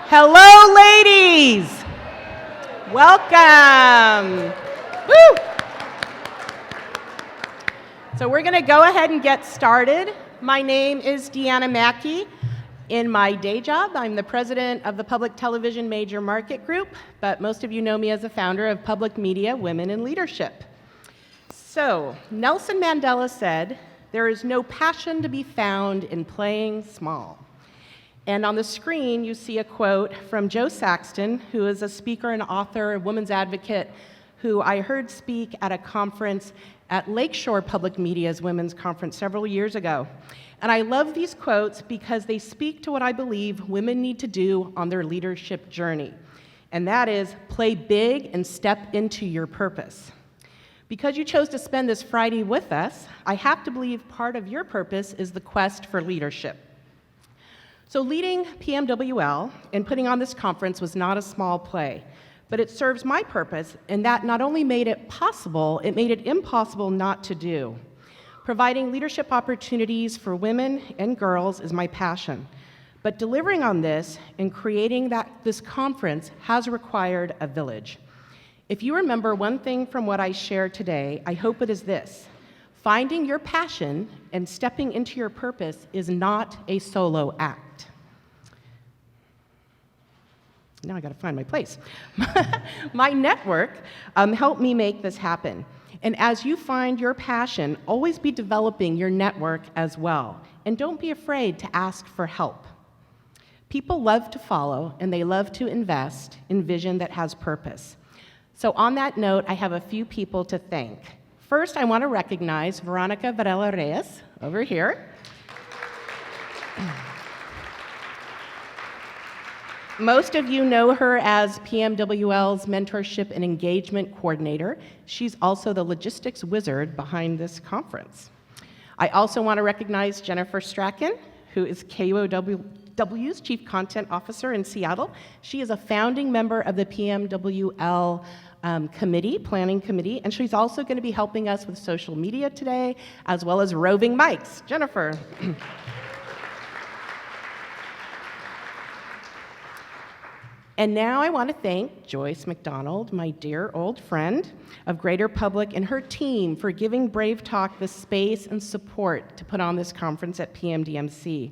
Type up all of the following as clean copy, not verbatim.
Hello, ladies. Welcome. Woo! So we're going to go ahead and get started. My name is Deanna Mackey. In my day job, I'm the president of the Public Television Major Market Group, but most of you know me as the founder of Public Media Women in Leadership. So, Nelson Mandela said, "There is no passion to be found in playing small." And on the screen, you see a quote from Jo Saxton, who is a speaker and author, a women's advocate, who I heard speak at a conference at Lakeshore Public Media's Women's Conference several years ago. And I love these quotes because they speak to what I believe women need to do on their leadership journey. And that is, play big and step into your purpose. Because you chose to spend this Friday with us, I have to believe part of your purpose is the quest for leadership. So leading PMWL and putting on this conference was not a small play, but it serves my purpose in that not only made it possible, it made it impossible not to do. Providing leadership opportunities for women and girls is my passion, but delivering on this and creating this conference has required a village. If you remember one thing from what I shared today, I hope it is this: finding your passion and stepping into your purpose is not a solo act. Now I gotta find my place. My network helped me make this happen. And as you find your passion, always be developing your network as well. And don't be afraid to ask for help. People love to follow and they love to invest in vision that has purpose. So on that note, I have a few people to thank. First, I want to recognize Veronica Varela Reyes over here. Most of you know her as PMWL's Mentorship and Engagement Coordinator. She's also the logistics wizard behind this conference. I also want to recognize Jennifer Strachan, who is KUOW's Chief Content Officer in Seattle. She is a founding member of the PMWL planning committee, and she's also going to be helping us with social media today, as well as roving mics. Jennifer. And now I want to thank Joyce MacDonald, my dear old friend of Greater Public, and her team for giving Brave Talk the space and support to put on this conference at PMDMC.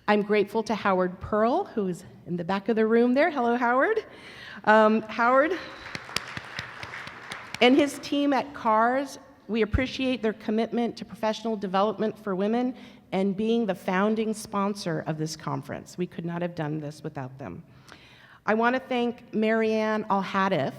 I'm grateful to Howard Pearl, who is in the back of the room there. Hello, Howard. Howard and his team at CARS, we appreciate their commitment to professional development for women and being the founding sponsor of this conference. We could not have done this without them. I want to thank Marianne Alhaddif,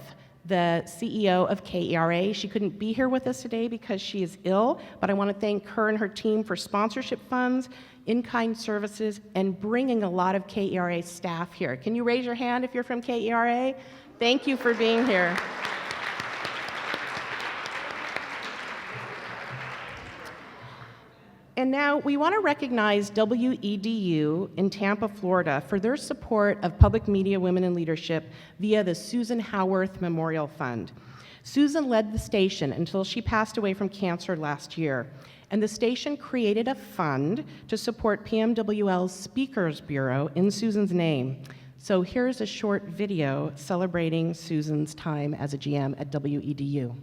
the CEO of KERA. She couldn't be here with us today because she is ill, but I want to thank her and her team for sponsorship funds, in-kind services, and bringing a lot of KERA staff here. Can you raise your hand if you're from KERA? Thank you for being here. And now we want to recognize WEDU in Tampa, Florida for their support of public media women in leadership via the Susan Howarth Memorial Fund. Susan led the station until she passed away from cancer last year, and the station created a fund to support PMWL's Speakers Bureau in Susan's name. So here's a short video celebrating Susan's time as a GM at WEDU.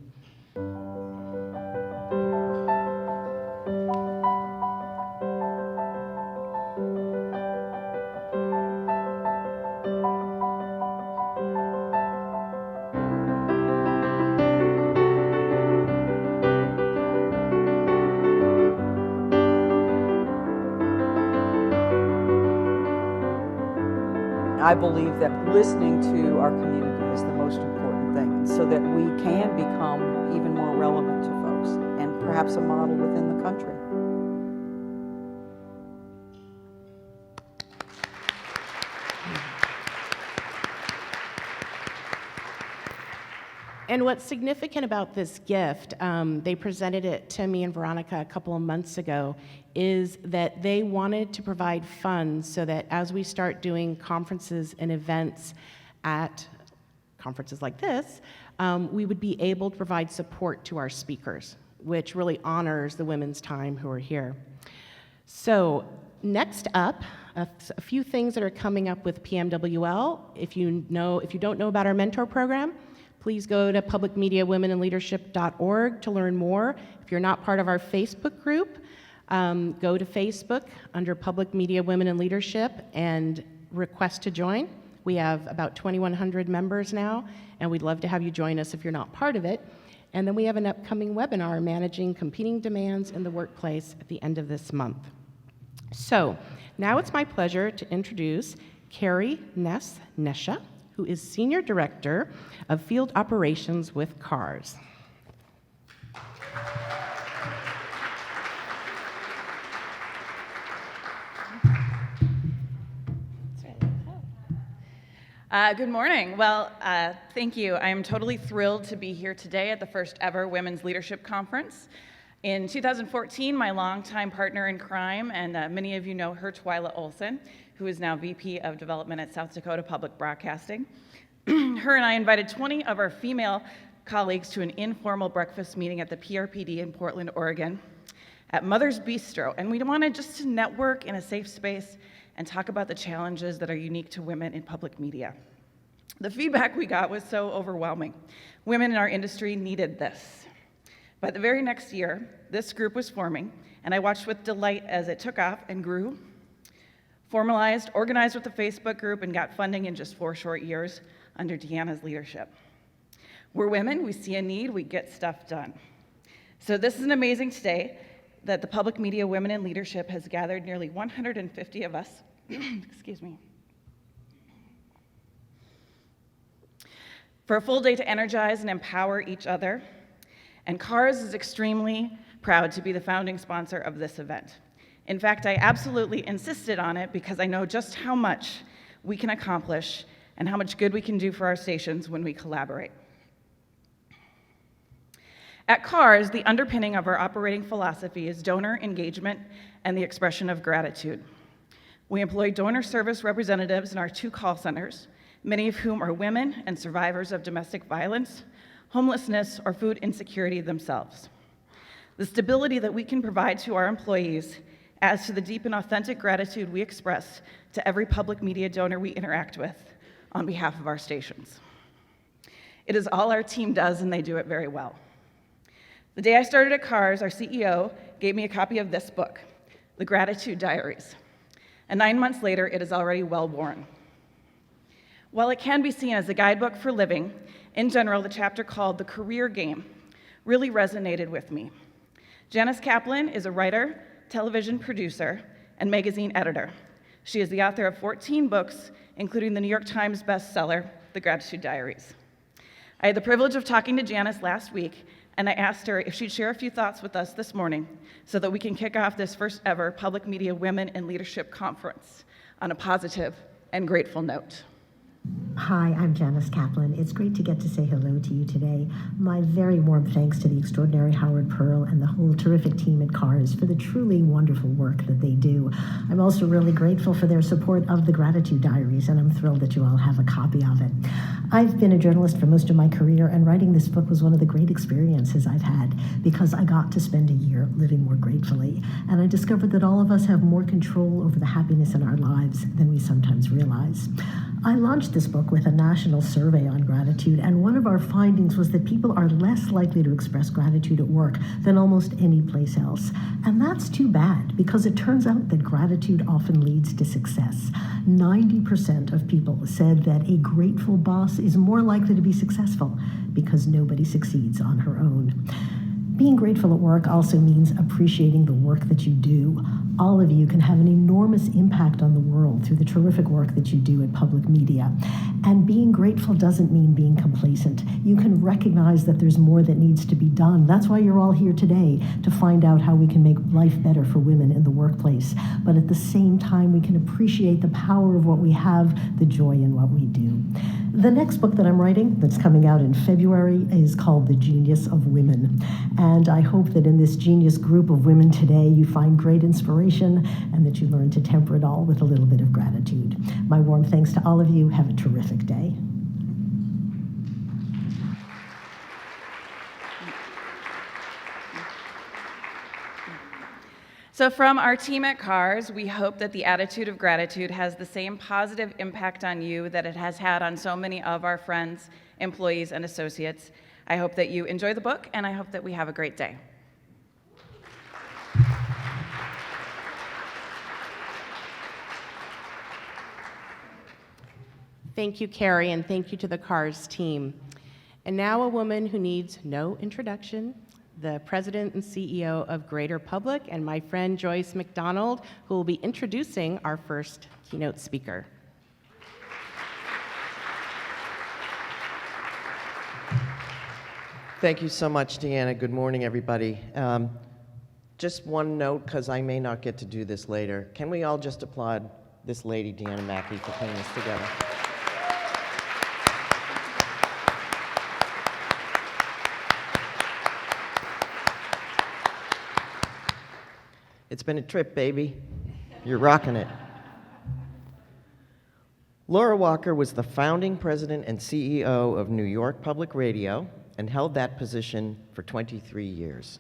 I believe that listening to our community is the most important thing, so that we can become even more relevant to folks and perhaps a model within the country. And what's significant about this gift, they presented it to me and Veronica a couple of months ago, is that they wanted to provide funds so that as we start doing conferences and events at conferences like this, we would be able to provide support to our speakers, which really honors the women's time who are here. So next up, a few things that are coming up with PMWL. If you don't know about our mentor program, please go to publicmediawomenandleadership.org to learn more. If you're not part of our Facebook group, go to Facebook under Public Media Women in Leadership and request to join. We have about 2,100 members now, and we'd love to have you join us if you're not part of it. And then we have an upcoming webinar, Managing Competing Demands in the Workplace, at the end of this month. So now it's my pleasure to introduce Cari Ness Nesje, who is Senior Director of Field Operations with CARS. Good morning. Well, thank you. I am totally thrilled to be here today at the first ever Women's Leadership Conference. In 2014, my longtime partner in crime, and many of you know her, Twyla Olson, who is now VP of Development at South Dakota Public Broadcasting. Her and I invited 20 of our female colleagues to an informal breakfast meeting at the PRPD in Portland, Oregon, at Mother's Bistro, and we wanted just to network in a safe space and talk about the challenges that are unique to women in public media. The feedback we got was so overwhelming. Women in our industry needed this. By the very next year, this group was forming, and I watched with delight as it took off and grew, formalized, organized with the Facebook group, and got funding in just 4 short years under Deanna's leadership. We're women, we see a need, we get stuff done. So this is an amazing day that the Public Media Women in Leadership has gathered nearly 150 of us, excuse me, for a full day to energize and empower each other. And CARS is extremely proud to be the founding sponsor of this event. In fact, I absolutely insisted on it because I know just how much we can accomplish and how much good we can do for our stations when we collaborate. At CARS, the underpinning of our operating philosophy is donor engagement and the expression of gratitude. We employ donor service representatives in our 2 call centers, many of whom are women and survivors of domestic violence, homelessness, or food insecurity themselves. The stability that we can provide to our employees adds to the deep and authentic gratitude we express to every public media donor we interact with on behalf of our stations. It is all our team does, and they do it very well. The day I started at CARS, our CEO gave me a copy of this book, The Gratitude Diaries. And 9 months later, it is already well worn. While it can be seen as a guidebook for living, in general, the chapter called The Career Game really resonated with me. Janice Kaplan is a writer, television producer, and magazine editor. She is the author of 14 books, including the New York Times bestseller, The Gratitude Diaries. I had the privilege of talking to Janice last week, and I asked her if she'd share a few thoughts with us this morning so that we can kick off this first ever Public Media Women in Leadership Conference on a positive and grateful note. Hi, I'm Janice Kaplan. It's great to get to say hello to you today. My very warm thanks to the extraordinary Howard Pearl and the whole terrific team at CARS for the truly wonderful work that they do. I'm also really grateful for their support of the Gratitude Diaries, and I'm thrilled that you all have a copy of it. I've been a journalist for most of my career, and writing this book was one of the great experiences I've had because I got to spend a year living more gratefully, and I discovered that all of us have more control over the happiness in our lives than we sometimes realize. I launched this book with a national survey on gratitude, and one of our findings was that people are less likely to express gratitude at work than almost any place else. And that's too bad, because it turns out that gratitude often leads to success. 90% of people said that a grateful boss is more likely to be successful because nobody succeeds on her own. Being grateful at work also means appreciating the work that you do. All of you can have an enormous impact on the world through the terrific work that you do at public media. And being grateful doesn't mean being complacent. You can recognize that there's more that needs to be done. That's why you're all here today, to find out how we can make life better for women in the workplace. But at the same time, we can appreciate the power of what we have, the joy in what we do. The next book that I'm writing, that's coming out in February, is called The Genius of Women. And I hope that in this genius group of women today, you find great inspiration and that you learn to temper it all with a little bit of gratitude. My warm thanks to all of you. Have a terrific day. So from our team at CARS, we hope that the attitude of gratitude has the same positive impact on you that it has had on so many of our friends, employees, and associates. I hope that you enjoy the book, and I hope that we have a great day. Thank you, Cari, and thank you to the CARS team. And now a woman who needs no introduction, the President and CEO of Greater Public, and my friend Joyce MacDonald, who will be introducing our first keynote speaker. Thank you so much, Deanna. Good morning, everybody. Just one note, because I may not get to do this later. Can we all just applaud this lady, Deanna Mackey, for putting this together? It's been a trip, baby. You're rocking it. Laura Walker was the founding president and CEO of New York Public Radio and held that position for 23 years.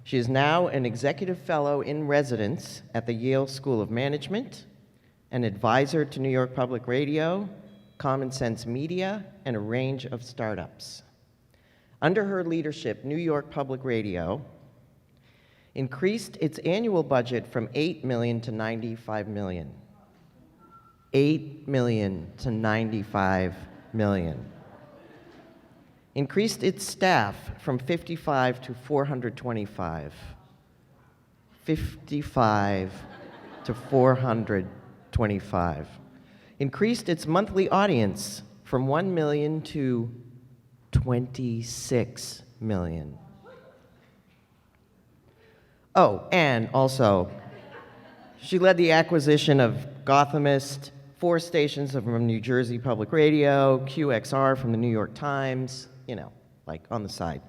She is now an executive fellow in residence at the Yale School of Management, an advisor to New York Public Radio, Common Sense Media, and a range of startups. Under her leadership, New York Public Radio increased its annual budget from $8 million to $95 million. $8 million to $95 million. Increased its staff from 55 to 425. 55 to 425. Increased its monthly audience from 1 million to 26 million. Oh, and also, she led the acquisition of Gothamist, 4 stations from New Jersey Public Radio, QXR from the New York Times, like on the side.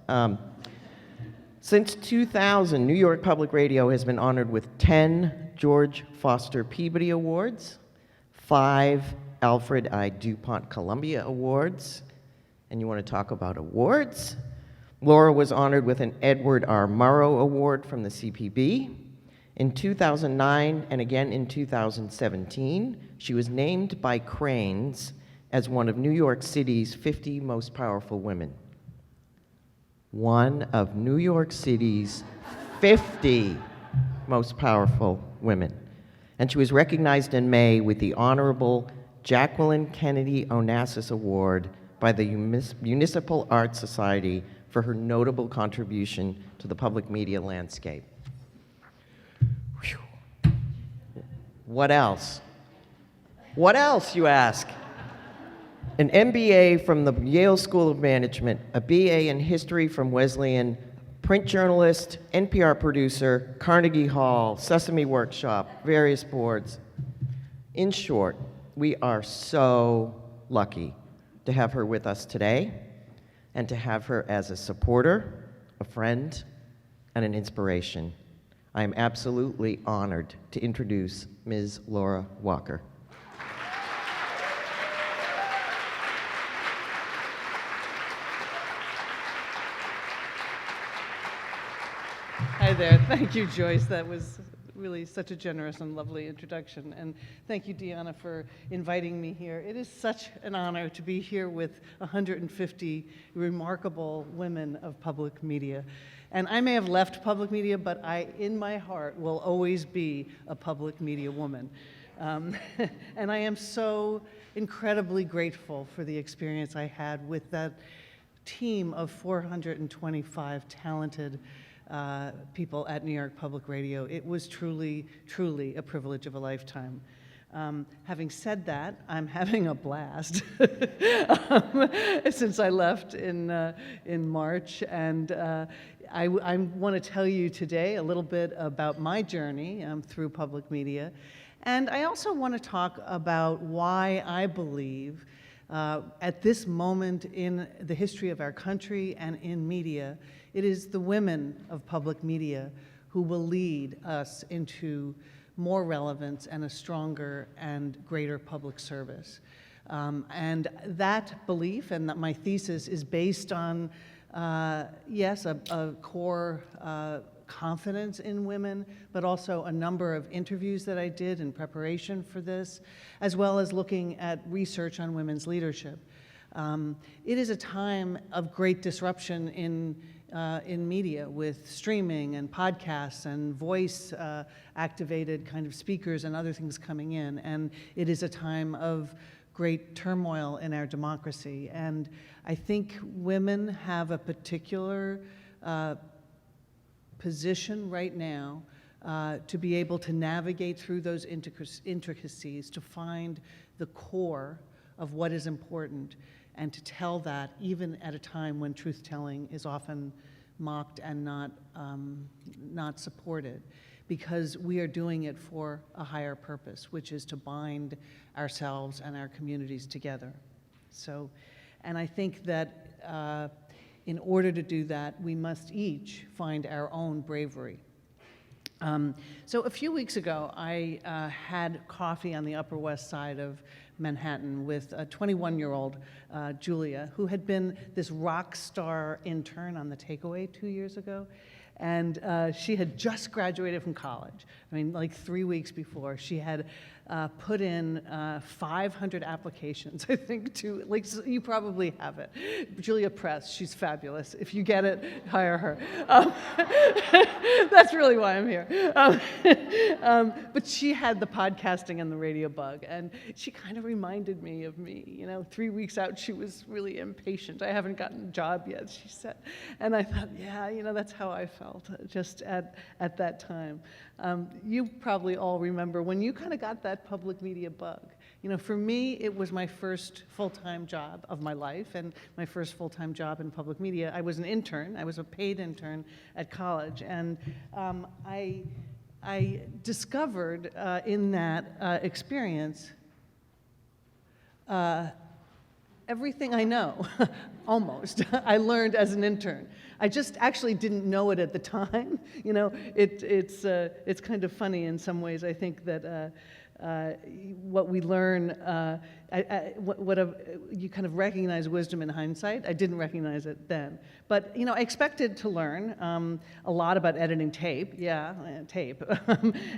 Since 2000, New York Public Radio has been honored with 10 George Foster Peabody Awards, 5 Alfred I. DuPont Columbia Awards, and you want to talk about awards? Laura was honored with an Edward R. Murrow Award from the CPB. In 2009 and again in 2017, she was named by Crain's as one of New York City's 50 most powerful women. One of New York City's 50 most powerful women. And she was recognized in May with the Honorable Jacqueline Kennedy Onassis Award by the Municipal Arts Society for her notable contribution to the public media landscape. Whew. What else? What else, you ask? An MBA from the Yale School of Management, a BA in history from Wesleyan, print journalist, NPR producer, Carnegie Hall, Sesame Workshop, various boards. In short, we are so lucky to have her with us today and to have her as a supporter, a friend, and an inspiration. I am absolutely honored to introduce Ms. Laura Walker. Hi there. Thank you, Joyce. That was really such a generous and lovely introduction. And thank you, Deanna, for inviting me here. It is such an honor to be here with 150 remarkable women of public media. And I may have left public media, but I, in my heart, will always be a public media woman. And I am so incredibly grateful for the experience I had with that team of 425 talented people at New York Public Radio. It was truly, truly a privilege of a lifetime. Having said that, I'm having a blast since I left in March, and I want to tell you today a little bit about my journey through public media, and I also want to talk about why I believe at this moment in the history of our country and in media, it is the women of public media who will lead us into more relevance and a stronger and greater public service. And that belief and that my thesis is based on, yes, a core confidence in women, but also a number of interviews that I did in preparation for this, as well as looking at research on women's leadership. It is a time of great disruption in media with streaming and podcasts and voice activated kind of speakers and other things coming in. And it is a time of great turmoil in our democracy. And I think women have a particular position right now to be able to navigate through those intricacies, to find the core of what is important, and to tell that even at a time when truth-telling is often mocked and not supported, because we are doing it for a higher purpose, which is to bind ourselves and our communities together. So, and I think that in order to do that, we must each find our own bravery. So a few weeks ago, I had coffee on the Upper West Side of Manhattan with a 21-year-old Julia, who had been this rock star intern on The Takeaway 2 years ago. And she had just graduated from college. I mean, like 3 weeks before. She had put in 500 applications, I think, to, like, so you probably have it. Julia Press, she's fabulous. If you get it, hire her. That's really why I'm here. But she had the podcasting and the radio bug, and she kind of reminded me of me. You know, 3 weeks out, she was really impatient. I haven't gotten a job yet, she said. And I thought, yeah, you know, that's how I felt just at that time. You probably all remember when you kind of got that public media bug. You know, for me, it was my first full-time job of my life and my first full-time job in public media. I was an intern. I was a paid intern at college. And I discovered in that experience everything I know, almost, I learned as an intern. I just actually didn't know it at the time. You know, it's kind of funny in some ways. I think that what we learn, you kind of recognize wisdom in hindsight. I didn't recognize it then. But, you know, I expected to learn a lot about editing tape, tape,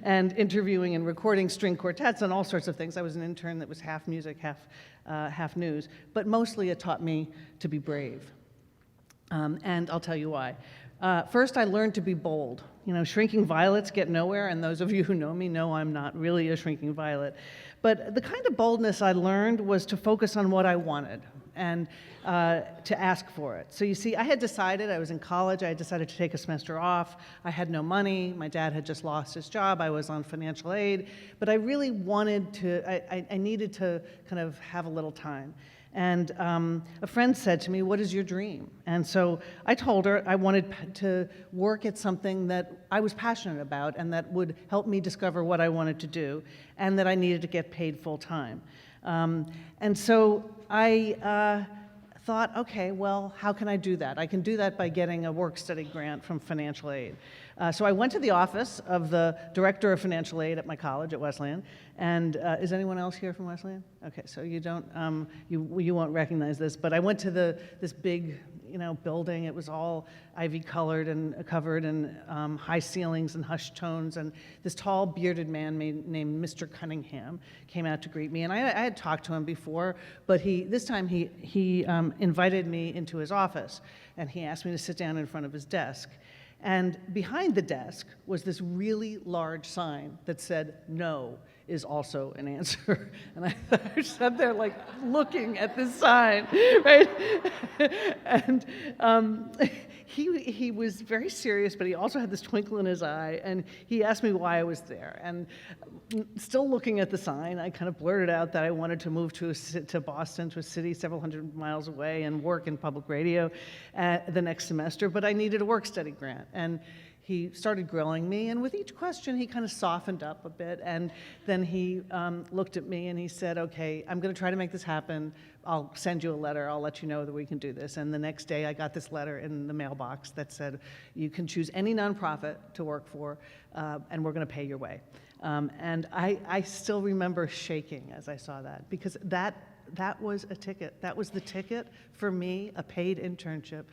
and interviewing and recording string quartets and all sorts of things. I was an intern that was half music, half news. But mostly it taught me to be brave. And I'll tell you why. First, I learned to be bold. You know, shrinking violets get nowhere, and those of you who know me know I'm not really a shrinking violet. But the kind of boldness I learned was to focus on what I wanted and to ask for it. So you see, I had decided, I was in college, I had decided to take a semester off. I had no money. My dad had just lost his job. I was on financial aid. But I really wanted to, I needed to kind of have a little time. And a friend said to me, "What is your dream?" And so I told her I wanted to work at something that I was passionate about and that would help me discover what I wanted to do, and that I needed to get paid full time. And so I thought, okay, well, how can I do that? I can do that by getting a work-study grant from financial aid. So I went to the office of the director of financial aid at my college at Wesleyan. And is anyone else here from Wesleyan? Okay, so you don't, you won't recognize this, but I went to this big, you know, building. It was all ivy colored and covered and high ceilings and hushed tones. And this tall bearded man named Mr. Cunningham came out to greet me. And I had talked to him before, but this time he invited me into his office, and he asked me to sit down in front of his desk. And behind the desk was this really large sign that said, "No is also an answer." And I sat there like looking at this sign, right? And he was very serious, but he also had this twinkle in his eye, and he asked me why I was there. And still looking at the sign, I kind of blurted out that I wanted to move to Boston, to a city several hundred miles away, and work in public radio the next semester, but I needed a work-study grant. And he started grilling me, and with each question, he kind of softened up a bit, and then he looked at me and he said, "Okay, I'm going to try to make this happen. I'll send you a letter. I'll let you know that we can do this." And the next day, I got this letter in the mailbox that said, "You can choose any nonprofit to work for, and we're going to pay your way." And I still remember shaking as I saw that, because that was a ticket. That was the ticket for me, a paid internship,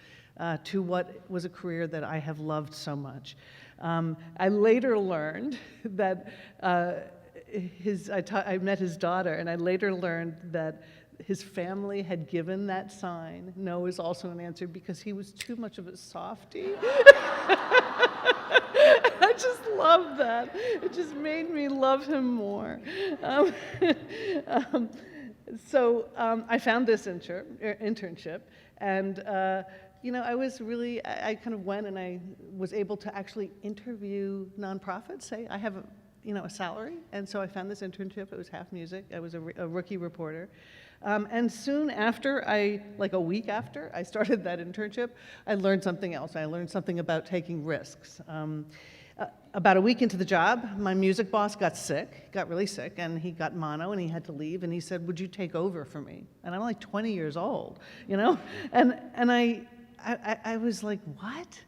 to what was a career that I have loved so much. I later learned that I met his daughter, and I later learned that his family had given that sign, no is also an answer, because he was too much of a softie. I just loved that. It just made me love him more. So I found this internship, and I kind of went, and I was able to actually interview nonprofits, say I have a salary, and so I found this internship. It was half music. I was a rookie reporter. And soon after, like a week after I started that internship, I learned something else. I learned something about taking risks. About a week into the job, my music boss got really sick, and he got mono, and he had to leave, and he said, "Would you take over for me?" And I'm like 20 years old, And I was like, what?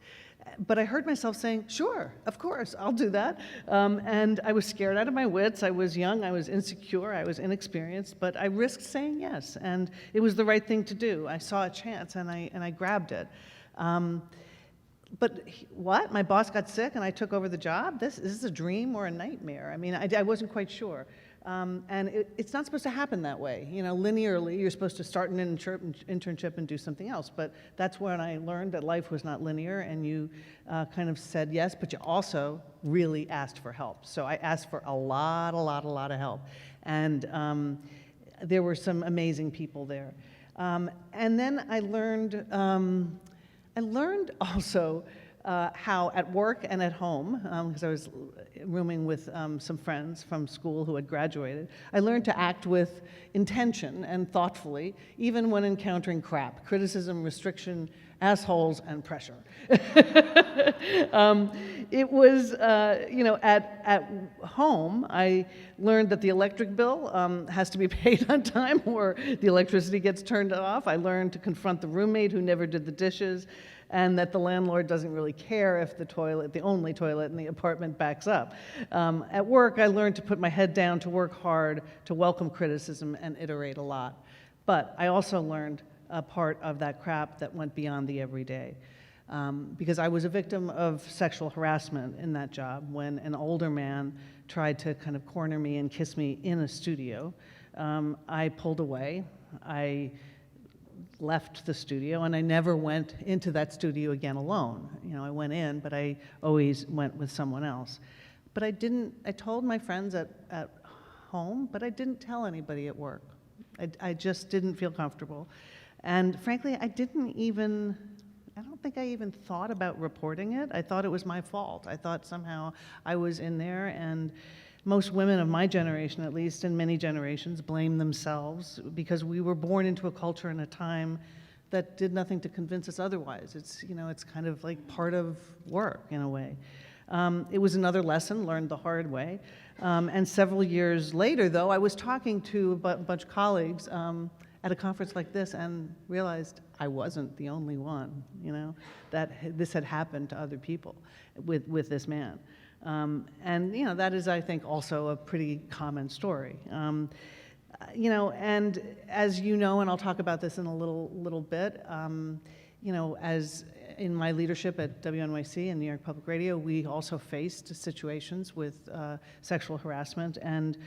But I heard myself saying, sure, of course, I'll do that. And I was scared out of my wits. I was young, I was insecure, I was inexperienced, but I risked saying yes, and it was the right thing to do. I saw a chance, and I grabbed it. But what? My boss got sick, and I took over the job? Is this a dream or a nightmare? I mean, I wasn't quite sure. And it's not supposed to happen that way. Linearly, you're supposed to start an internship and do something else. But that's when I learned that life was not linear, and you kind of said yes, but you also really asked for help. So I asked for a lot of help. And there were some amazing people there. And then I learned also how at work and at home, because I was rooming with some friends from school who had graduated, I learned to act with intention and thoughtfully, even when encountering crap, criticism, restriction, assholes, and pressure. It was, at home, I learned that the electric bill has to be paid on time, or the electricity gets turned off. I learned to confront the roommate who never did the dishes, and that the landlord doesn't really care if the only toilet in the apartment backs up. At work, I learned to put my head down, to work hard, to welcome criticism, and iterate a lot. But I also learned a part of that crap that went beyond the everyday. Because I was a victim of sexual harassment in that job when an older man tried to kind of corner me and kiss me in a studio. I pulled away. I left the studio, and I never went into that studio again alone. I went in, but I always went with someone else. But I told my friends at home, but I didn't tell anybody at work. I just didn't feel comfortable. And frankly, I don't think I even thought about reporting it. I thought it was my fault. I thought somehow I was in there, and most women of my generation, at least, and many generations, blame themselves because we were born into a culture and a time that did nothing to convince us otherwise. It's kind of like part of work in a way. It was another lesson learned the hard way. And several years later, though, I was talking to a bunch of colleagues at a conference like this and realized I wasn't the only one, that this had happened to other people with this man. And that is, I think, also a pretty common story. And as you know, and I'll talk about this in a little bit, as in my leadership at WNYC and New York Public Radio, we also faced situations with sexual harassment. And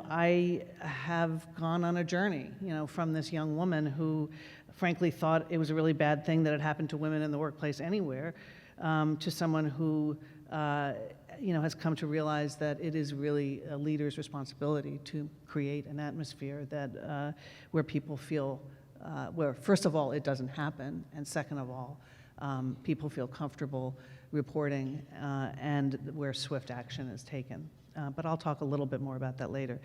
I have gone on a journey, from this young woman who frankly thought it was a really bad thing that had happened to women in the workplace anywhere, to someone who has come to realize that it is really a leader's responsibility to create an atmosphere that where people feel, where first of all it doesn't happen, and second of all, people feel comfortable reporting, and where swift action is taken. But I'll talk a little bit more about that later.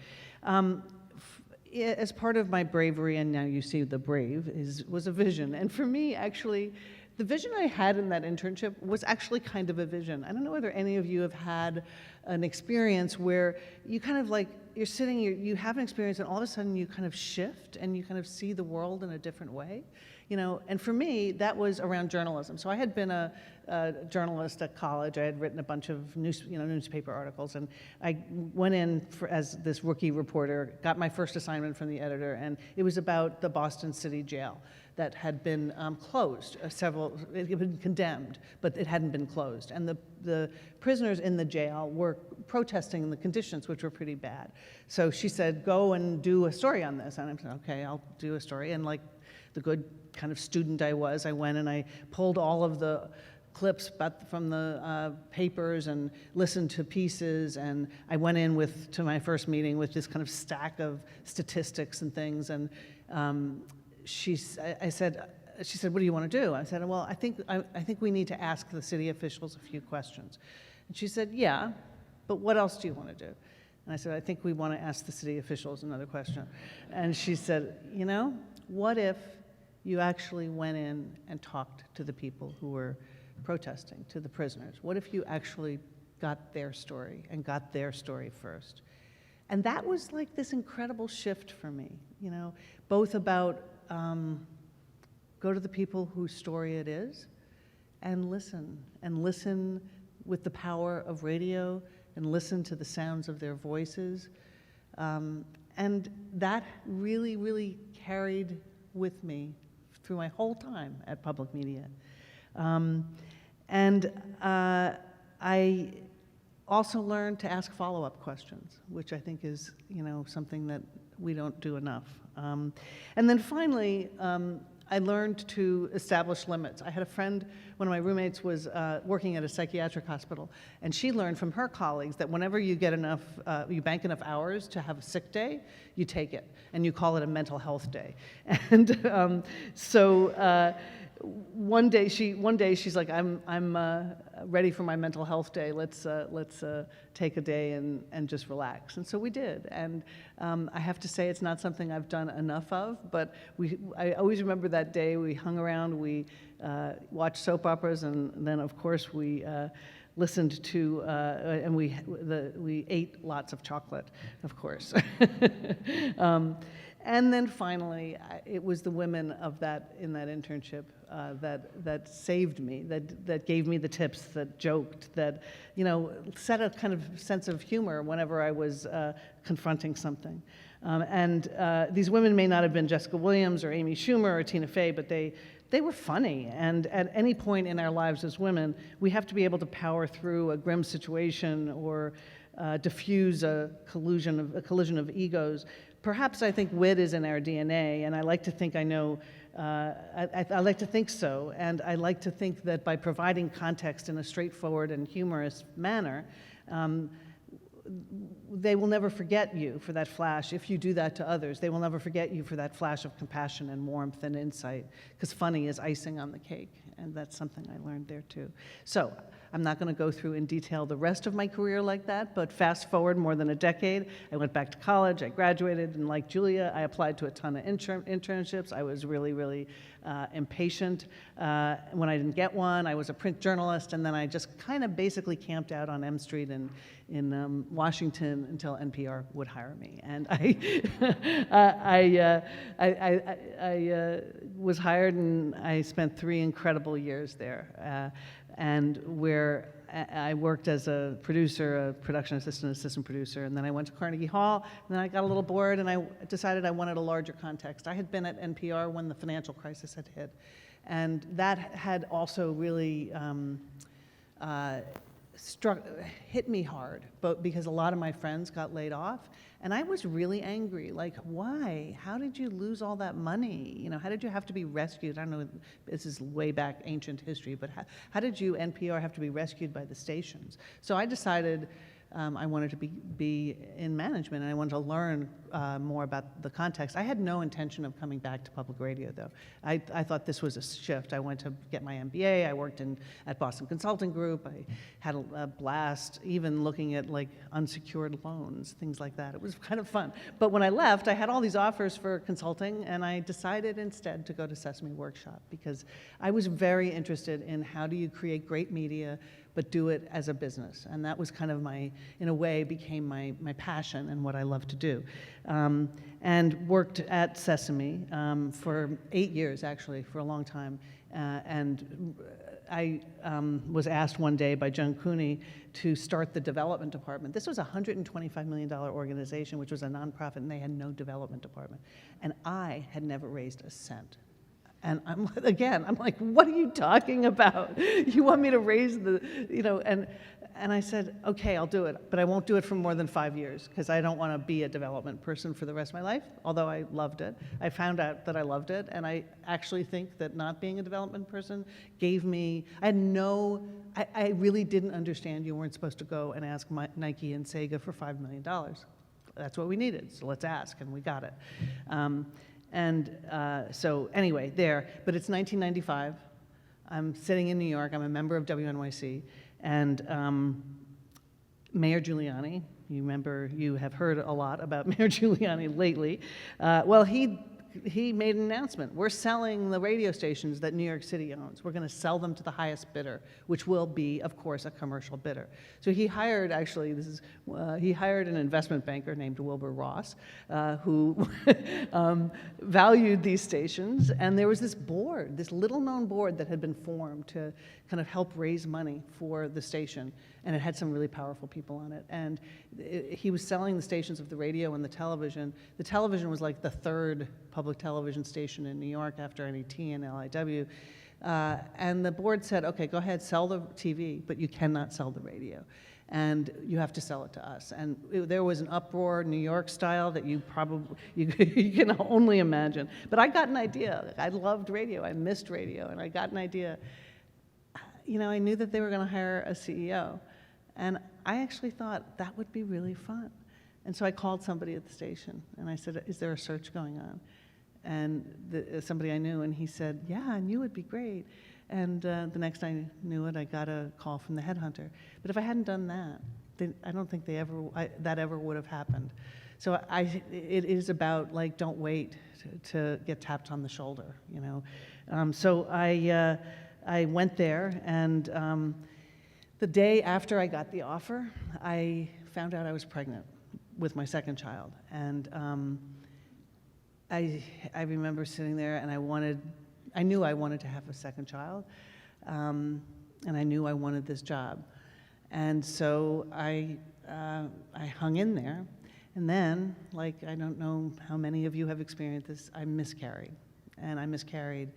As part of my bravery, and now you see the brave, was a vision. And for me, actually, the vision I had in that internship was actually kind of a vision. I don't know whether any of you have had an experience where you kind of like, you're sitting, you have an experience, and all of a sudden you kind of shift and you kind of see the world in a different way. You know, and for me, that was around journalism. So I had been a journalist at college. I had written a bunch of newspaper articles, and I went in as this rookie reporter, got my first assignment from the editor, and it was about the Boston City Jail that had been closed. It had been condemned, but it hadn't been closed. And the prisoners in the jail were protesting the conditions, which were pretty bad. So she said, go and do a story on this. And I said, okay, I'll do a story. And like the good kind of student I was, I went and I pulled all of the clips from the papers and listened to pieces, and I went in to my first meeting with this kind of stack of statistics and things, and she said, what do you want to do? I said, well, I think we need to ask the city officials a few questions. And she said, yeah, but what else do you want to do? And I said, I think we want to ask the city officials another question. And she said, you know, what if you actually went in and talked to the people who were protesting, to the prisoners? What if you actually got their story and got their story first? And that was like this incredible shift for me, you know, both about go to the people whose story it is and listen with the power of radio and listen to the sounds of their voices. And that really, really carried with me through my whole time at public media. And I also learned to ask follow-up questions, which I think is, you know, something that we don't do enough. And then finally, I learned to establish limits. I had a friend, one of my roommates was working at a psychiatric hospital, and she learned from her colleagues that whenever you get enough, you bank enough hours to have a sick day, you take it, and you call it a mental health day. And one day she's like, I'm ready for my mental health day. Let's take a day and just relax. And so we did. And I have to say, it's not something I've done enough of, but I always remember that day. We hung around, we watched soap operas, and then of course we listened to, and we ate lots of chocolate, of course. And then finally, it was the women in that internship that saved me, that gave me the tips, that joked, that, you know, set a kind of sense of humor whenever I was confronting something. These women may not have been Jessica Williams or Amy Schumer or Tina Fey, but they were funny. And at any point in our lives as women, we have to be able to power through a grim situation or diffuse a collision of egos. Perhaps I think wit is in our DNA, and I like to think I know, I like to think so, and I like to think that by providing context in a straightforward and humorous manner, they will never forget you for that flash. If you do that to others, they will never forget you for that flash of compassion and warmth and insight, because funny is icing on the cake, and that's something I learned there too. So I'm not going to go through in detail the rest of my career like that, but fast forward more than a decade, I went back to college, I graduated, and like Julia, I applied to a ton of internships. I was really, really impatient. When I didn't get one, I was a print journalist, and then I just kind of basically camped out on M Street in Washington until NPR would hire me. And I was hired, and I spent 3 incredible years there. And where I worked as a producer, a production assistant producer, and then I went to Carnegie Hall, and then I got a little bored, and I decided I wanted a larger context. I had been at NPR when the financial crisis had hit, and that had also really hit me hard, but because a lot of my friends got laid off, and I was really angry. Like, why? How did you lose all that money? You know, how did you have to be rescued? I don't know, this is way back ancient history, but how did you, NPR, have to be rescued by the stations? So I decided I wanted to be in management, and I wanted to learn more about the context. I had no intention of coming back to public radio, though. I thought this was a shift. I went to get my MBA. I worked at Boston Consulting Group. I had a blast, even looking at like unsecured loans, things like that. It was kind of fun. But when I left, I had all these offers for consulting, and I decided instead to go to Sesame Workshop because I was very interested in how do you create great media but do it as a business. And that was kind of in a way, became my passion and what I love to do. And worked at Sesame for 8 years, actually, for a long time. And I was asked one day by Joan Cooney to start the development department. This was a $125 million organization, which was a nonprofit, and they had no development department. And I had never raised a cent. And I'm like, what are you talking about? You want me to raise and I said, okay, I'll do it, but I won't do it for more than 5 years, because I don't want to be a development person for the rest of my life, although I loved it. I found out that I loved it, and I actually think that not being a development person gave me, I really didn't understand you weren't supposed to go and ask Nike and Sega for $5 million. That's what we needed, so let's ask, and we got it. So anyway, but it's 1995. I'm sitting in New York. I'm a member of WNYC. And Mayor Giuliani, you have heard a lot about Mayor Giuliani lately. Well, he made an announcement. We're selling the radio stations that New York City owns. We're going to sell them to the highest bidder, which will be, of course, a commercial bidder. So he hired, he hired an investment banker named Wilbur Ross, who valued these stations. And there was this board, this little-known board that had been formed to kind of help raise money for the station. And it had some really powerful people on it. And he was selling the stations of the radio and the television. The television was like the third public television station in New York after NET and LIW. And the board said, okay, go ahead, sell the TV, but you cannot sell the radio. And you have to sell it to us. And there was an uproar, New York style, that you can only imagine. But I got an idea. I loved radio. I missed radio. And I got an idea. I knew that they were going to hire a CEO. And I actually thought that would be really fun. And so I called somebody at the station, and I said, is there a search going on? And somebody I knew, and he said, yeah, I knew it'd be great. And the next I knew it, I got a call from the headhunter. But if I hadn't done that, I don't think that ever would have happened. So it is about, like, don't wait to get tapped on the shoulder, So I went there, and the day after I got the offer, I found out I was pregnant with my second child. And I remember sitting there, and I knew I wanted to have a second child, and I knew I wanted this job. And so I hung in there, and then, like, I don't know how many of you have experienced this, I miscarried. And I miscarried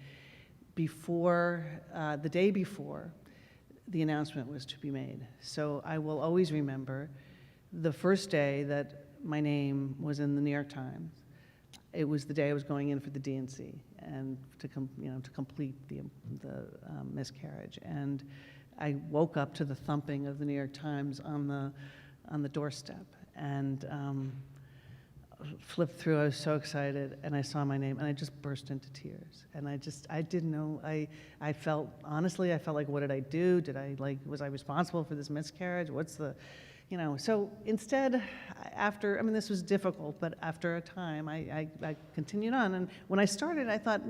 the day before the announcement was to be made. So I will always remember the first day that my name was in the New York Times. It was the day I was going in for the DNC and to complete the miscarriage. And I woke up to the thumping of the New York Times on the doorstep, and flipped through. I was so excited, and I saw my name, and I just burst into tears. And I didn't know. I felt, honestly, like, what did I do? Was I responsible for this miscarriage? So instead, this was difficult, but after a time, I continued on. And when I started, I thought,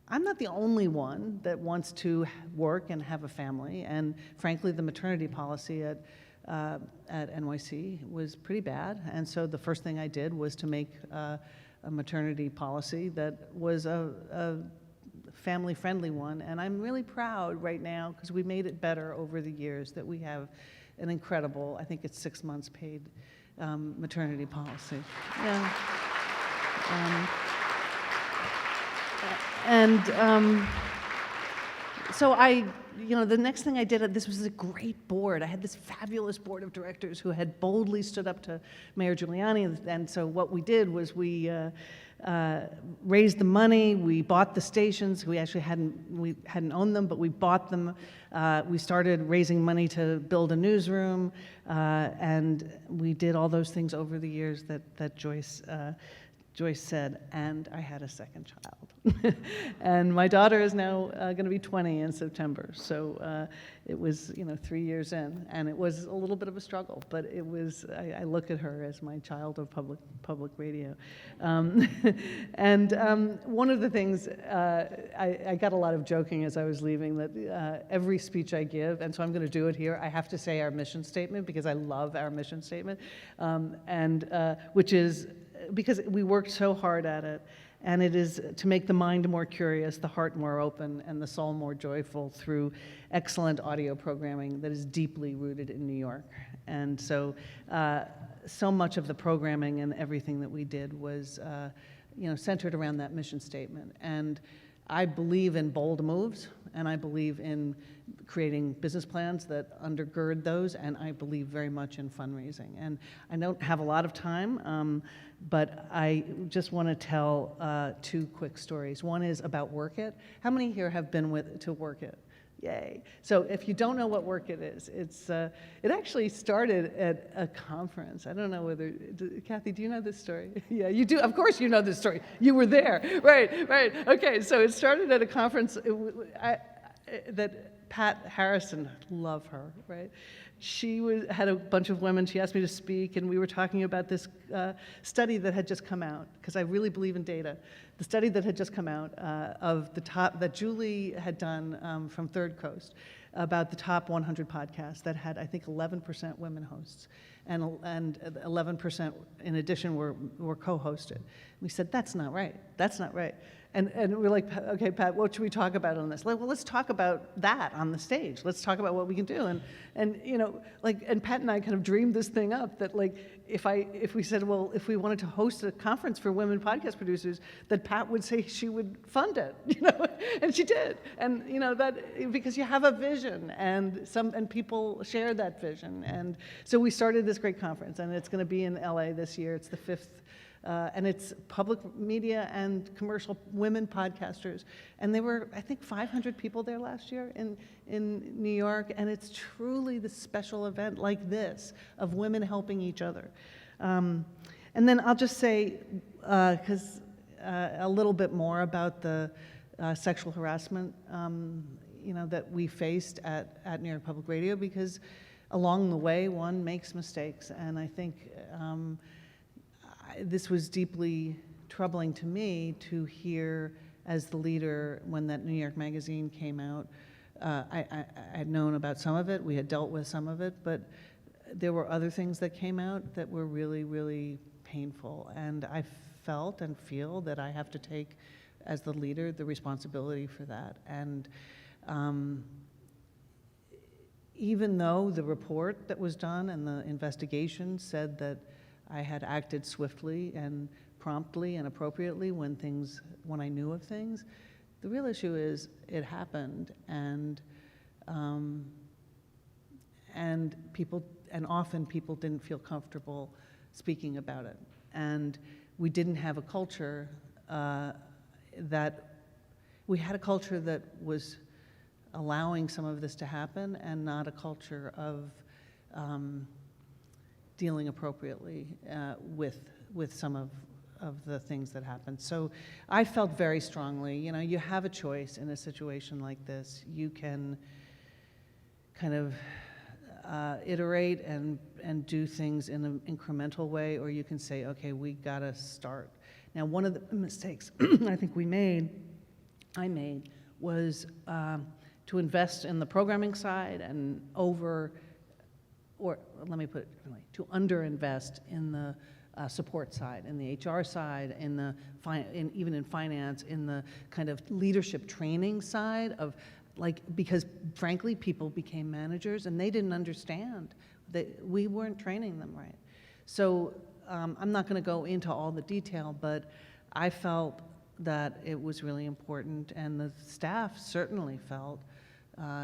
I'm not the only one that wants to work and have a family. And frankly, the maternity policy at NYC was pretty bad. And so the first thing I did was to make a maternity policy that was a family-friendly one. And I'm really proud right now, because we made it better over the years, that we have an incredible, I think it's 6 months paid maternity policy. Yeah. So the next thing I did, this was a great board. I had this fabulous board of directors who had boldly stood up to Mayor Giuliani. And so what we did was we raised the money. We bought the stations. We hadn't owned them, but we bought them. We started raising money to build a newsroom, and we did all those things over the years that Joyce Joyce said, and I had a second child. And my daughter is now going to be 20 in September. So it was, 3 years in, and it was a little bit of a struggle, but it was, I look at her as my child of public radio. And one of the things, I got a lot of joking as I was leaving that every speech I give, and so I'm going to do it here, I have to say our mission statement because I love our mission statement, which is, because we worked so hard at it, and it is to make the mind more curious, the heart more open, and the soul more joyful through excellent audio programming that is deeply rooted in New York. And so, so much of the programming and everything that we did was, centered around that mission statement. And I believe in bold moves, and I believe in creating business plans that undergird those, and I believe very much in fundraising. And I don't have a lot of time, but I just want to tell 2 quick stories. One is about Work It. How many here have been to Work It? Yay. So if you don't know what Work It is, it actually started at a conference. I don't know whether, Kathy, do you know this story? Yeah, you do. Of course you know this story. You were there. Right. Okay, so it started at a conference that Pat Harrison, love her, right? She had a bunch of women. She asked me to speak, and we were talking about this study that had just come out, because I really believe in data. The study that had just come out of the top, that Julie had done from Third Coast, about the top 100 podcasts that had, I think, 11% women hosts, and 11% in addition were co-hosted. We said, that's not right. That's not right. And we're like, okay, Pat, what should we talk about on this? Like, well, let's talk about that on the stage. Let's talk about what we can do. And Pat and I kind of dreamed this thing up that, like, if we said, well, if we wanted to host a conference for women podcast producers, that Pat would say she would fund it, and she did. And that, because you have a vision, and people share that vision. And so we started this great conference, and it's going to be in LA this year. It's the 5th. And it's public media and commercial women podcasters. And there were, I think, 500 people there last year in New York. And it's truly the special event like this of women helping each other. And then I'll just say, because a little bit more about the sexual harassment, that we faced at New York Public Radio, because along the way, one makes mistakes. And I think this was deeply troubling to me to hear as the leader when that New York magazine came out. I had known about some of it, we had dealt with some of it, but there were other things that came out that were really, really painful. And I felt and feel that I have to take, as the leader, the responsibility for that. And even though the report that was done and the investigation said that I had acted swiftly and promptly and appropriately when I knew of things, the real issue is it happened, and often people didn't feel comfortable speaking about it, and we didn't have a culture we had a culture that was allowing some of this to happen, and not a culture of dealing appropriately with some of the things that happened. So I felt very strongly, you have a choice in a situation like this. You can kind of iterate and do things in an incremental way, or you can say, okay, we gotta start. Now, one of the mistakes I think I made, was to invest in the programming side and or let me put it differently, to underinvest in the support side, in the HR side, even in finance, in the kind of leadership training side of, because frankly, people became managers and they didn't understand that we weren't training them right. So I'm not going to go into all the detail, but I felt that it was really important, and the staff certainly felt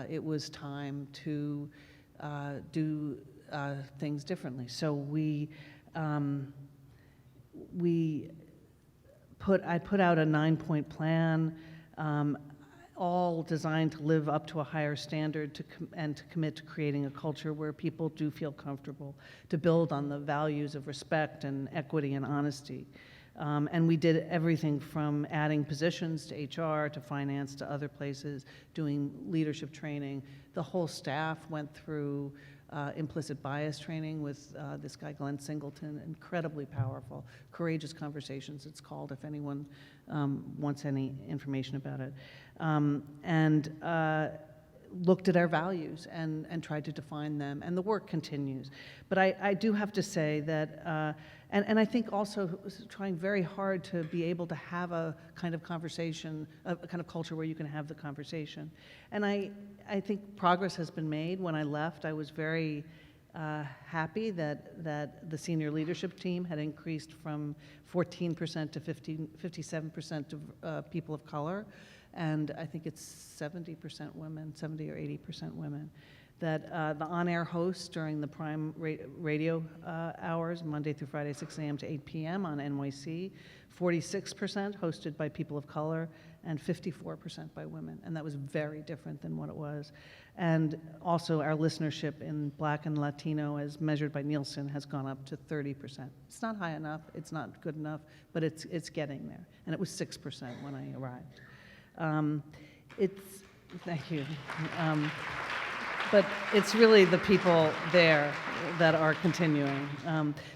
it was time to do things differently. So I put out a 9-point plan, all designed to live up to a higher standard and to commit to creating a culture where people do feel comfortable, to build on the values of respect and equity and honesty. And we did everything from adding positions to HR, to finance, to other places, doing leadership training. The whole staff went through implicit bias training with this guy, Glenn Singleton, incredibly powerful. Courageous Conversations, it's called, if anyone wants any information about it. And looked at our values and tried to define them, and the work continues. But I do have to say that, and I think also trying very hard to be able to have a kind of conversation, a kind of culture where you can have the conversation. And I think progress has been made. When I left, I was very happy that the senior leadership team had increased from 14% to 57% of people of color. And I think it's 70% women, 70 or 80% women. That the on-air hosts during the prime radio hours, Monday through Friday, 6 a.m. to 8 p.m. on NYC, 46% hosted by people of color and 54% by women. And that was very different than what it was. And also our listenership in Black and Latino, as measured by Nielsen, has gone up to 30%. It's not high enough, it's not good enough, but it's getting there. And it was 6% when I arrived. Thank you. But it's really the people there that are continuing.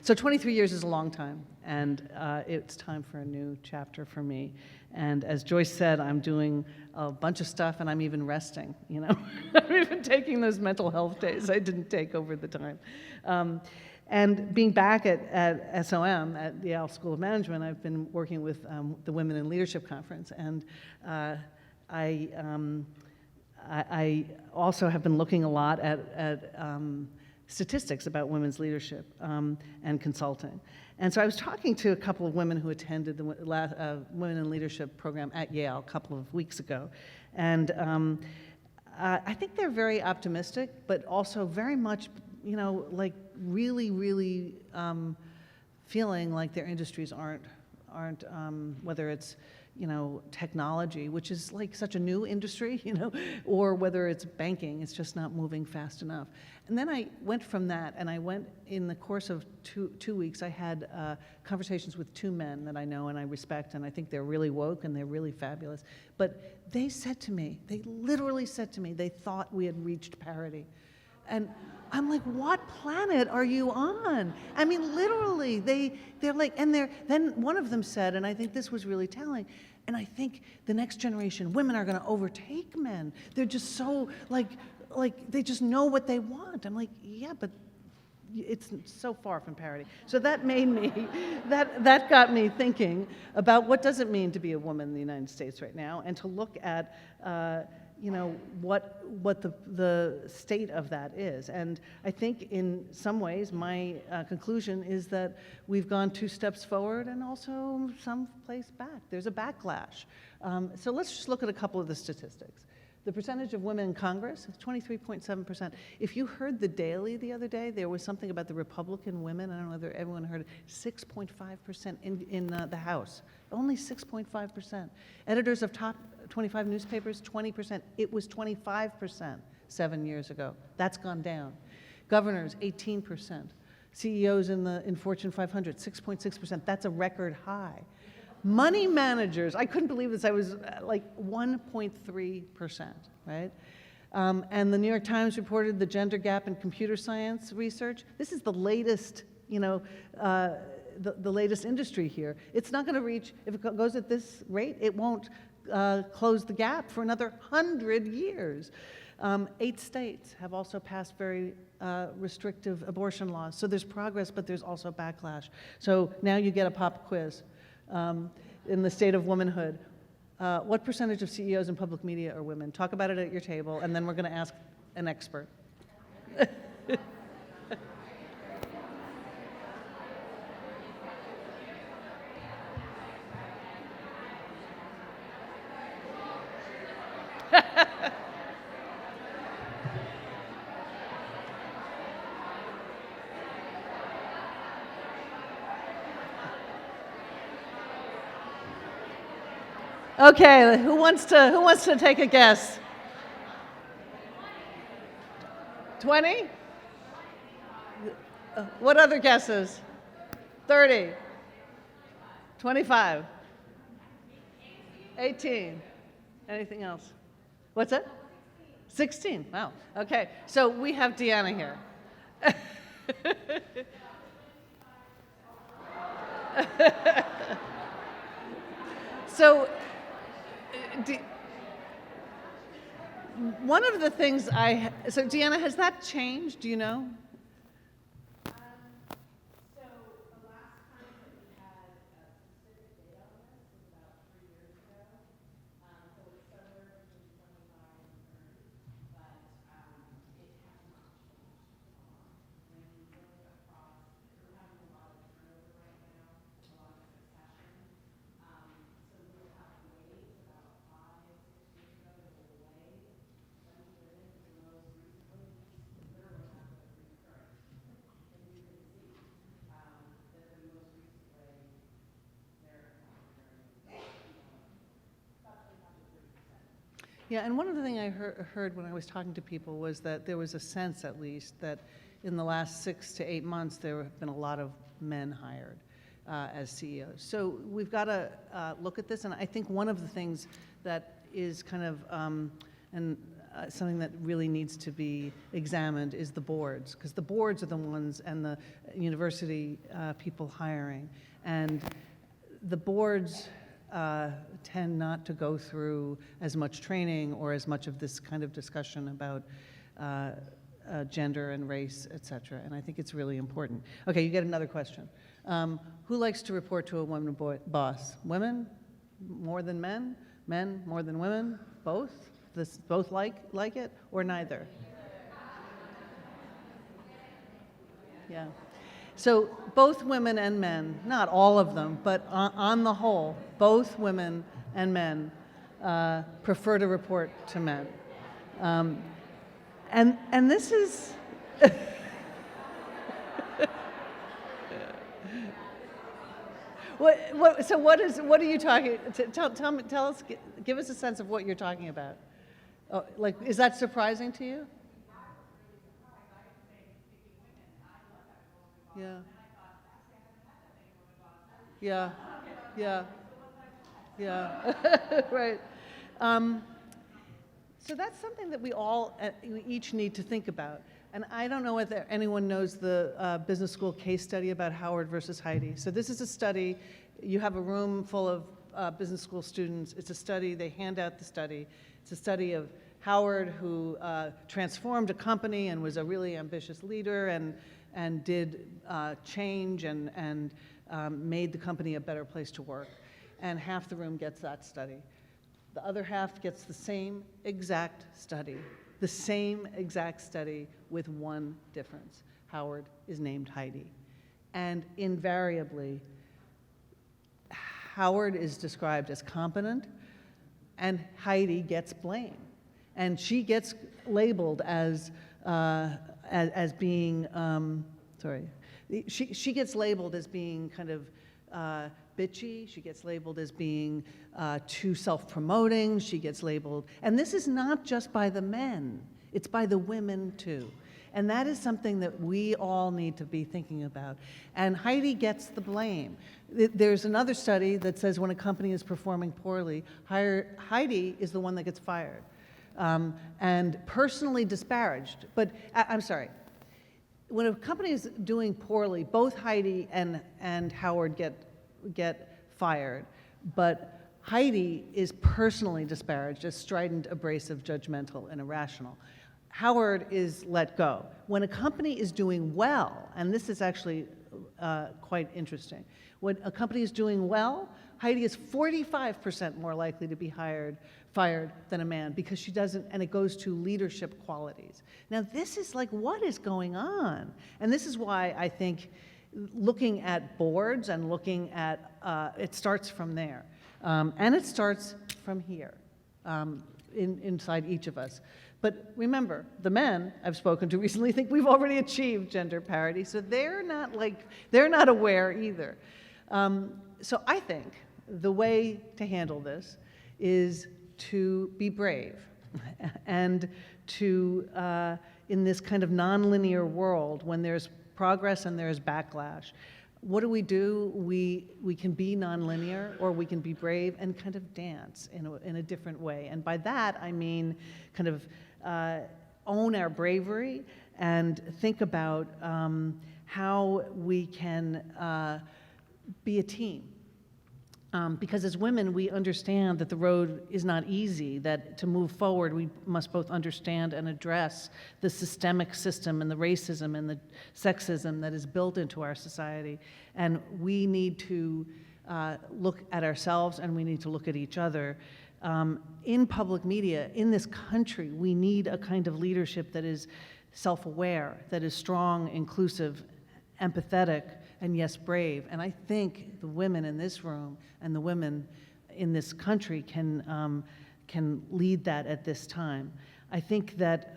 So 23 years is a long time, and it's time for a new chapter for me. And as Joyce said, I'm doing a bunch of stuff, and I'm even resting, you know. I'm even taking those mental health days I didn't take over the time. And being back at SOM, at the Yale School of Management, I've been working with the Women in Leadership Conference, and I also have been looking a lot at statistics about women's leadership and consulting. And so I was talking to a couple of women who attended the Women in Leadership program at Yale a couple of weeks ago. And I think they're very optimistic, but also very much, you know, like really feeling like their industries aren't whether it's, you know, technology, which is like such a new industry, you know, or whether it's banking, it's just not moving fast enough. And then I went from that, and I went in the course of two weeks, I had conversations with two men that I know and I respect, and I think they're really woke and they're really fabulous. But they said to me, they literally said to me, they thought we had reached parity. And I'm like, what planet are you on? I mean, literally, they're like, and then one of them said, and I think this was really telling, and I think the next generation, women are gonna overtake men. They're just so, like they just know what they want. I'm like, yeah, but it's so far from parity. So that made me, that got me thinking about what does it mean to be a woman in the United States right now, and to look at, you know, what the state of that is. And I think in some ways my conclusion is that we've gone 2 steps forward and also some place back. There's a backlash. So let's just look at a couple of the statistics. The percentage of women in Congress is 23.7%. If you heard the Daily the other day, there was something about the Republican women, I don't know whether everyone heard it, 6.5% in the House, only 6.5%. Editors of top 25 newspapers, 20%. It was 25% 7 years ago. That's gone down. Governors, 18%. CEOs in Fortune 500, 6.6%. That's a record high. Money managers, I couldn't believe this, I was like 1.3%, right? And the New York Times reported the gender gap in computer science research. This is the latest, you know, the latest industry here. It's not gonna reach, if it goes at this rate, it won't close the gap for another 100 years. 8 states have also passed very restrictive abortion laws. So there's progress, but there's also backlash. So now you get a pop quiz. In the state of womanhood, what percentage of CEOs in public media are women? Talk about it at your table, and then we're going to ask an expert. Okay, who wants to take a guess? 20? What other guesses? 30? 25? 18? Anything else? What's that? 16, wow, okay. So we have Deanna here. So, one of the things so Deanna, has that changed, do you know? Yeah, and one of the things I heard when I was talking to people was that there was a sense, at least, that in the last 6 to 8 months, there have been a lot of men hired as CEOs. So we've got to look at this, and I think one of the things that is kind of, something that really needs to be examined is the boards, because the boards are the ones, and the university people hiring. And the boards tend not to go through as much training or as much of this kind of discussion about gender and race, et cetera. And I think it's really important. Okay, you get another question. Who likes to report to a woman boss? Women more than men? Men more than women? Both? Both like it, or neither? Yeah. So both women and men, not all of them, but on the whole, both women and men prefer to report to men. And this is what are you talking? Tell us, give us a sense of what you're talking about. Oh, like, is that surprising to you? Yeah. Yeah. Yeah. Yeah. Right. So that's something that we each need to think about. And I don't know whether anyone knows the business school case study about Howard versus Heidi. So this is a study. You have a room full of business school students. It's a study. They hand out the study. It's a study of Howard, who transformed a company and was a really ambitious leader and did change and made the company a better place to work. And half the room gets that study. The other half gets the same exact study with one difference. Howard is named Heidi. And invariably, Howard is described as competent, and Heidi gets blame. And she gets labeled as being, she gets labeled as being kind of bitchy. She gets labeled as being too self-promoting. She gets labeled, and this is not just by the men, it's by the women too. And that is something that we all need to be thinking about. And Heidi gets the blame. There's another study that says when a company is performing poorly, Heidi is the one that gets fired. And personally disparaged. But I'm sorry, when a company is doing poorly, both Heidi and Howard get fired, but Heidi is personally disparaged as strident, abrasive, judgmental, and irrational. Howard is let go. When a company is doing well, and this is actually quite interesting, when a company is doing well, Heidi is 45% more likely to be fired than a man, because she doesn't, and it goes to leadership qualities. Now this is like, what is going on? And this is why I think looking at boards and looking at, it starts from there. And it starts from here, inside each of us. But remember, the men I've spoken to recently think we've already achieved gender parity, so they're not aware either. So I think the way to handle this is to be brave and to, in this kind of nonlinear world, when there's progress and there's backlash, what do? We can be nonlinear, or we can be brave and kind of dance in a different way. And by that, I mean kind of own our bravery and think about how we can be a team. Because as women, we understand that the road is not easy, that to move forward, we must both understand and address the systemic system and the racism and the sexism that is built into our society. And we need to look at ourselves, and we need to look at each other. In public media, in this country, we need a kind of leadership that is self-aware, that is strong, inclusive, empathetic, and yes, brave. And I think the women in this room and the women in this country can lead that at this time. I think that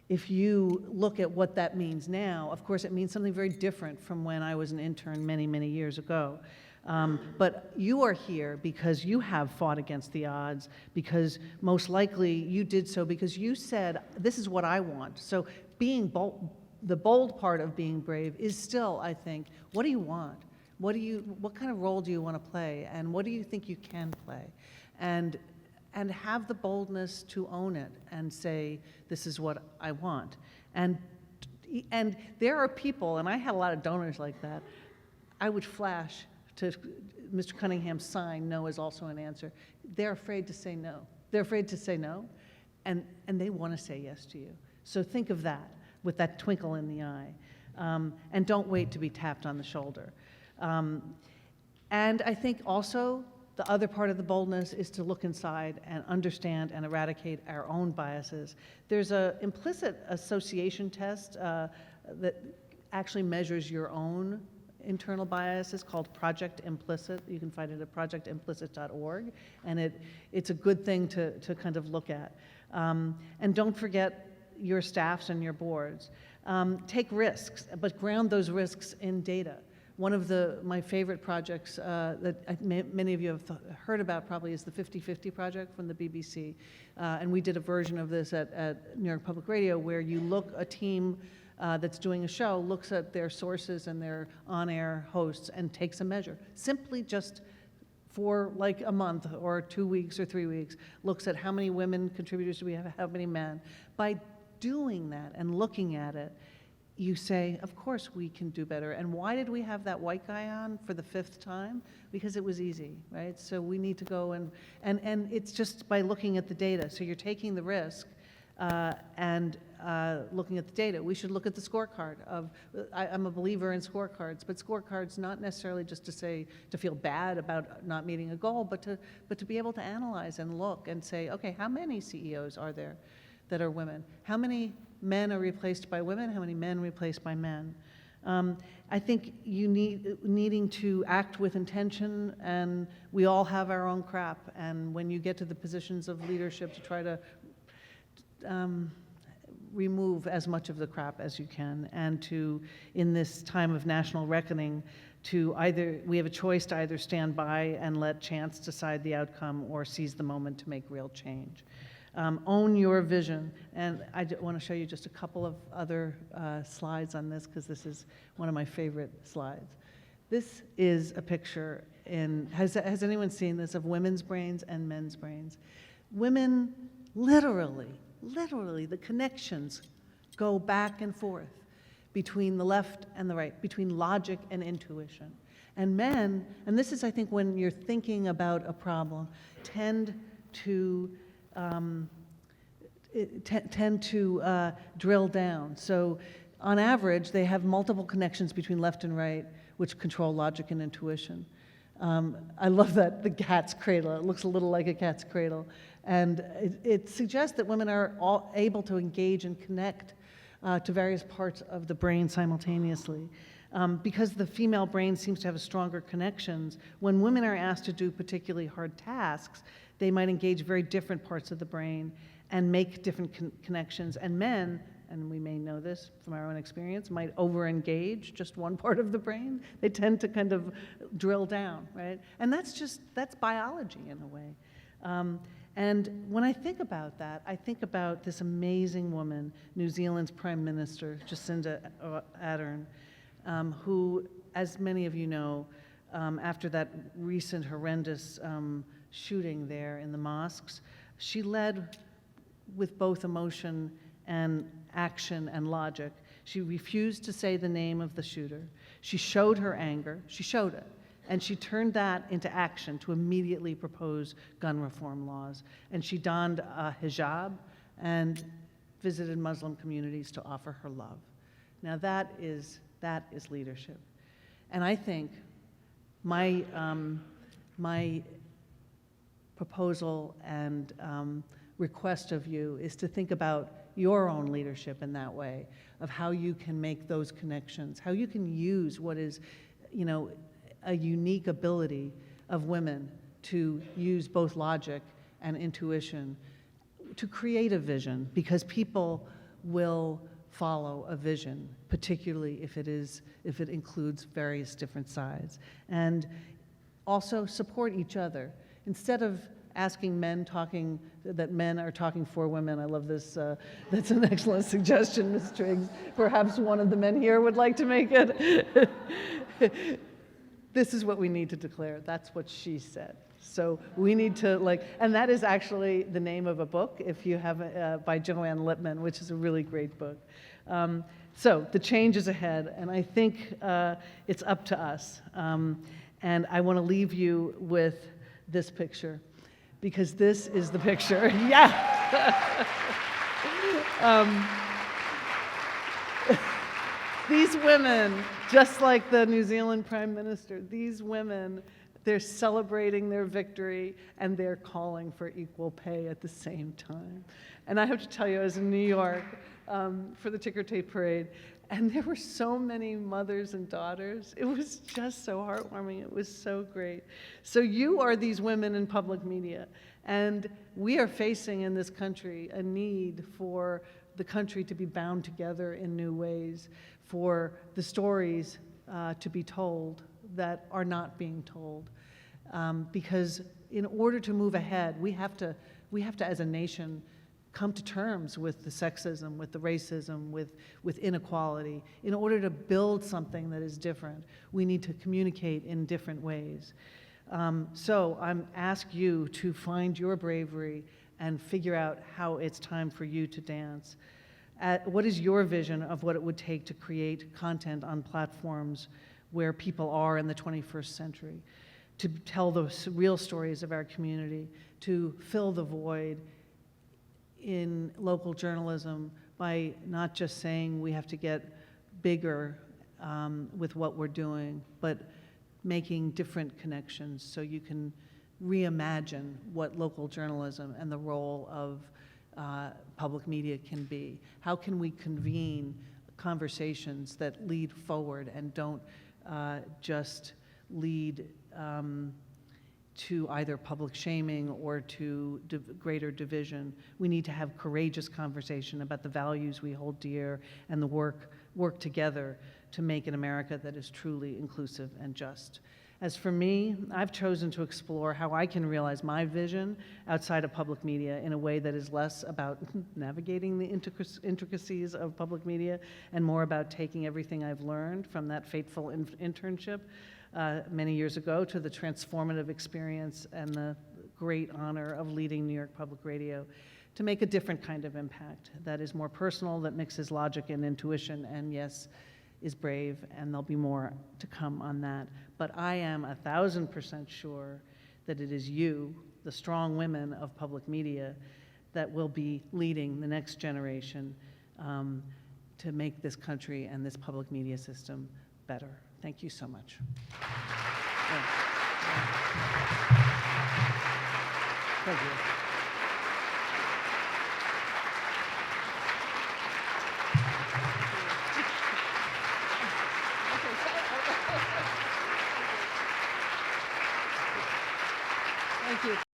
if you look at what that means now, of course it means something very different from when I was an intern many, many years ago. But you are here because you have fought against the odds, because most likely you did so because you said, this is what I want. So being bold, the bold part of being brave is still, I think, what do you want? What kind of role do you want to play? And what do you think you can play? And have the boldness to own it and say, this is what I want. And there are people, and I had a lot of donors like that, I would flash to Mr. Cunningham's sign, no is also an answer. They're afraid to say no. They're afraid to say no, and they want to say yes to you. So think of that with that twinkle in the eye. And don't wait to be tapped on the shoulder. And I think also the other part of the boldness is to look inside and understand and eradicate our own biases. There's an implicit association test that actually measures your own internal biases called Project Implicit. You can find it at projectimplicit.org, and it's a good thing to kind of look at. And don't forget your staffs and your boards. Take risks, but ground those risks in data. One of my favorite projects that many of you have heard about probably is the 50/50 project from the BBC. And we did a version of this at New York Public Radio, where a team that's doing a show looks at their sources and their on-air hosts and takes a measure. Simply just for like a month or 2 weeks or 3 weeks, looks at how many women contributors do we have, how many men. By doing that and looking at it, you say, of course we can do better. And why did we have that white guy on for the 5th time? Because it was easy, right? So we need to go and it's just by looking at the data. So you're taking the risk and looking at the data. We should look at the scorecard I'm a believer in scorecards, but scorecards not necessarily just to feel bad about not meeting a goal, but to be able to analyze and look and say, okay, how many CEOs are there that are women? How many men are replaced by women? How many men replaced by men? I think you needing to act with intention, and we all have our own crap. And when you get to the positions of leadership, to try to remove as much of the crap as you can, and to, in this time of national reckoning, we have a choice to either stand by and let chance decide the outcome, or seize the moment to make real change. Own your vision. And I want to show you just a couple of other slides on this, because this is one of my favorite slides. This is a picture has anyone seen this, of women's brains and men's brains? Women, literally, the connections go back and forth between the left and the right, between logic and intuition. And men, and this is, I think, when you're thinking about a problem, tend to drill down. So on average, they have multiple connections between left and right, which control logic and intuition. I love that, the cat's cradle. It looks a little like a cat's cradle. And it suggests that women are all able to engage and connect to various parts of the brain simultaneously. Because the female brain seems to have stronger connections, when women are asked to do particularly hard tasks, they might engage very different parts of the brain and make different connections. And men, and we may know this from our own experience, might over-engage just one part of the brain. They tend to kind of drill down, right? And that's biology in a way. And when I think about that, I think about this amazing woman, New Zealand's Prime Minister, Jacinda Ardern, who as many of you know, after that recent horrendous shooting there in the mosques, she led with both emotion and action and logic. She refused to say the name of the shooter. She showed her anger. She showed it. And she turned that into action to immediately propose gun reform laws. And she donned a hijab and visited Muslim communities to offer her love. Now that is leadership. And I think my proposal and request of you is to think about your own leadership in that way, of how you can make those connections, how you can use what is, you know, a unique ability of women to use both logic and intuition to create a vision, because people will follow a vision, particularly if it includes various different sides. And also support each other. Instead of asking men that men are talking for women. I love this. That's an excellent suggestion, Ms. Triggs. Perhaps one of the men here would like to make it. This is what we need to declare. That's what she said. So we need to and that is actually the name of a book, if you have by Joanne Lippman, which is a really great book. So the change is ahead, and I think it's up to us. And I want to leave you with this picture, because this is the picture. Yeah. These women, just like the New Zealand Prime Minister, these women, they're celebrating their victory and they're calling for equal pay at the same time. And I have to tell you, I was in New York for the ticker tape parade, and there were so many mothers and daughters. It was just so heartwarming. It was so great. So you are these women in public media, and we are facing in this country a need for the country to be bound together in new ways, for the stories to be told that are not being told. Because in order to move ahead, we have to, as a nation, come to terms with the sexism, with the racism, with inequality. In order to build something that is different, we need to communicate in different ways. So I'm ask you to find your bravery and figure out how it's time for you to dance. What is your vision of what it would take to create content on platforms where people are in the 21st century, to tell the real stories of our community, to fill the void in local journalism by not just saying we have to get bigger with what we're doing, but making different connections so you can reimagine what local journalism and the role of public media can be. How can we convene conversations that lead forward and don't just lead to either public shaming or to greater division? We need to have courageous conversation about the values we hold dear and the work together to make an America that is truly inclusive and just. As for me, I've chosen to explore how I can realize my vision outside of public media in a way that is less about navigating the intricacies of public media and more about taking everything I've learned from that fateful internship many years ago to the transformative experience and the great honor of leading New York Public Radio to make a different kind of impact that is more personal, that mixes logic and intuition, and yes, is brave, and there'll be more to come on that. But I am 1,000% sure that it is you, the strong women of public media, that will be leading the next generation to make this country and this public media system better. Thank you so much. Thank you. Thank you.